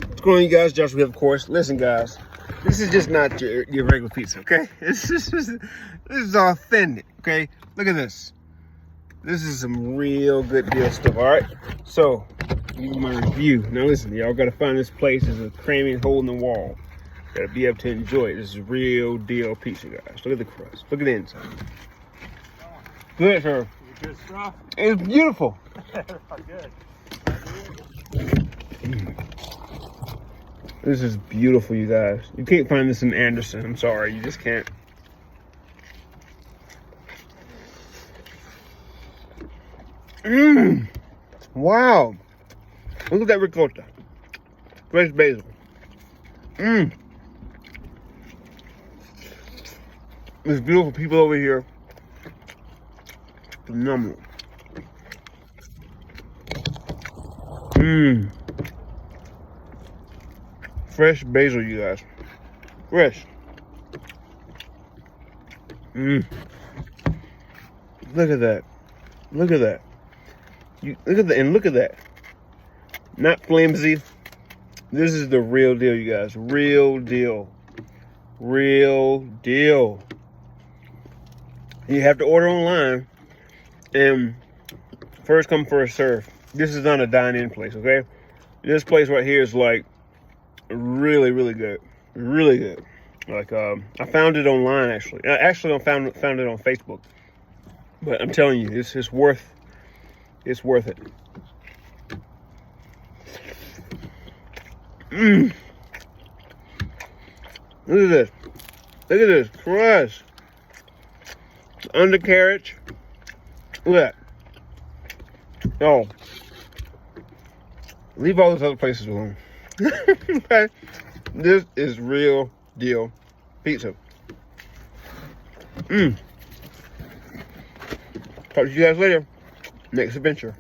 What's going on, you guys? Josh, of course. Listen, guys, this is just not your regular pizza, okay? This is authentic, okay? Look at this. This is some real good deal stuff, all right? So, give you my review. Now, listen, y'all got to find this place. There's a cramming hole in the wall. Got to be able to enjoy it. This is real deal pizza, guys. Look at the crust. Look at the inside. Good, sir. Good stuff. It's beautiful. Good. This is beautiful, you guys. You can't find this in Anderson. I'm sorry, you just can't. Wow. Look at that ricotta. Fresh basil. There's beautiful people over here. Phenomenal. Fresh basil, you guys. Fresh. Look at that. Look at that. Look at that, and look at that. Not flimsy. This is the real deal, you guys. Real deal. Real deal. You have to order online, and first come, first serve. This is not a dine-in place, okay? This place right here is like really, really good. Really good. Like I found it online actually. I found it on Facebook. But I'm telling you, it's worth it. Look at this. Look at this crust. Undercarriage. Look at that. Oh. Leave all those other places alone. Okay? This is real deal pizza. Talk to you guys later. Next adventure.